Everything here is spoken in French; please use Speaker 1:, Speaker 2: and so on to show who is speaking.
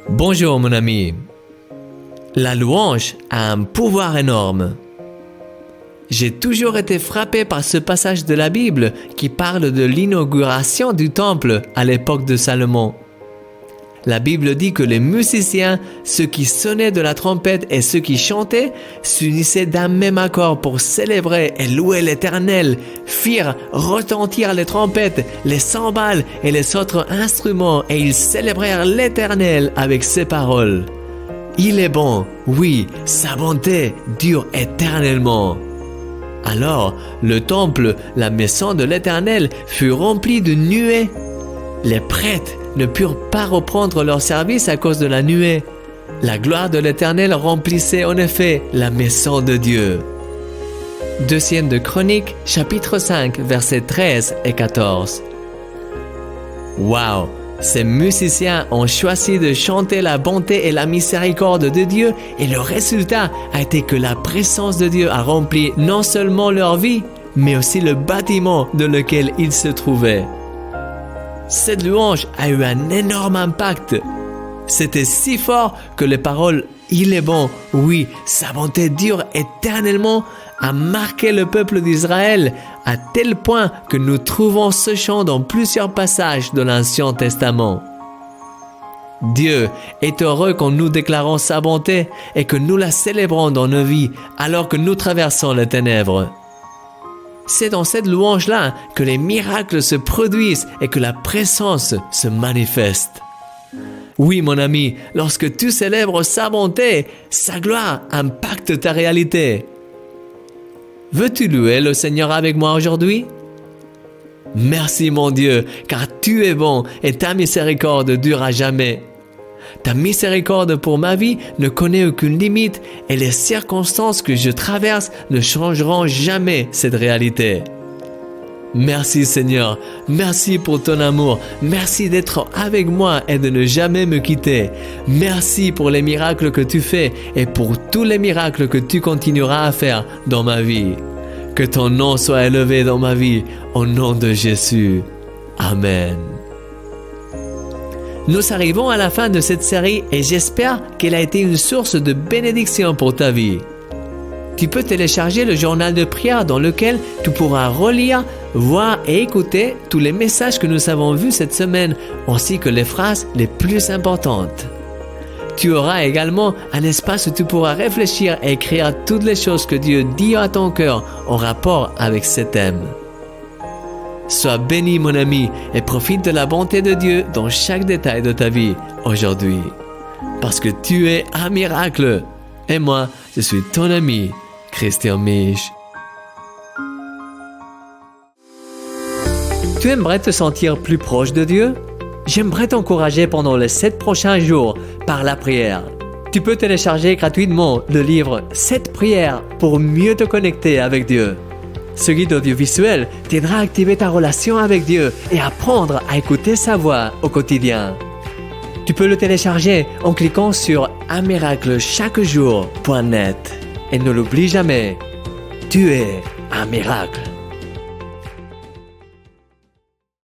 Speaker 1: Bonjour mon ami. La louange a un pouvoir énorme. J'ai toujours été frappé par ce passage de la Bible qui parle de l'inauguration du temple à l'époque de Salomon. La Bible dit que les musiciens, ceux qui sonnaient de la trompette et ceux qui chantaient, s'unissaient d'un même accord pour célébrer et louer l'Éternel, firent retentir les trompettes, les cymbales et les autres instruments, et ils célébrèrent l'Éternel avec ces paroles. Il est bon, oui, sa bonté dure éternellement. Alors, le temple, la maison de l'Éternel, fut rempli de nuées. Les prêtres ne purent pas reprendre leur service à cause de la nuée. La gloire de l'Éternel remplissait en effet la maison de Dieu. Deuxième de Chroniques, chapitre 5, versets 13 et 14. Waouh! Ces musiciens ont choisi de chanter la bonté et la miséricorde de Dieu, et le résultat a été que la présence de Dieu a rempli non seulement leur vie, mais aussi le bâtiment dans lequel ils se trouvaient. Cette louange a eu un énorme impact. C'était si fort que les paroles « Il est bon, oui, sa bonté dure éternellement » a marqué le peuple d'Israël à tel point que nous trouvons ce chant dans plusieurs passages de l'Ancien Testament. Dieu est heureux quand nous déclarons sa bonté et que nous la célébrons dans nos vies alors que nous traversons les ténèbres. C'est dans cette louange-là que les miracles se produisent et que la présence se manifeste. Oui, mon ami, lorsque tu célèbres sa bonté, sa gloire impacte ta réalité. Veux-tu louer le Seigneur avec moi aujourd'hui? Merci mon Dieu, car tu es bon et ta miséricorde dure à jamais. Ta miséricorde pour ma vie ne connaît aucune limite et les circonstances que je traverse ne changeront jamais cette réalité. Merci Seigneur, merci pour ton amour, merci d'être avec moi et de ne jamais me quitter. Merci pour les miracles que tu fais et pour tous les miracles que tu continueras à faire dans ma vie. Que ton nom soit élevé dans ma vie, au nom de Jésus. Amen. Nous arrivons à la fin de cette série et j'espère qu'elle a été une source de bénédiction pour ta vie. Tu peux télécharger le journal de prière dans lequel tu pourras relire, voir et écouter tous les messages que nous avons vus cette semaine, ainsi que les phrases les plus importantes. Tu auras également un espace où tu pourras réfléchir et écrire toutes les choses que Dieu dit à ton cœur en rapport avec ce thème. Sois béni mon ami et profite de la bonté de Dieu dans chaque détail de ta vie aujourd'hui. Parce que tu es un miracle. Et moi, je suis ton ami, Christian Mich. Tu aimerais te sentir plus proche de Dieu? J'aimerais t'encourager pendant les 7 prochains jours par la prière. Tu peux télécharger gratuitement le livre 7 prières pour mieux te connecter avec Dieu. Ce guide audiovisuel t'aidera à activer ta relation avec Dieu et apprendre à écouter sa voix au quotidien. Tu peux le télécharger en cliquant sur unmiraclechaquejour.net. Et ne l'oublie jamais, tu es un miracle.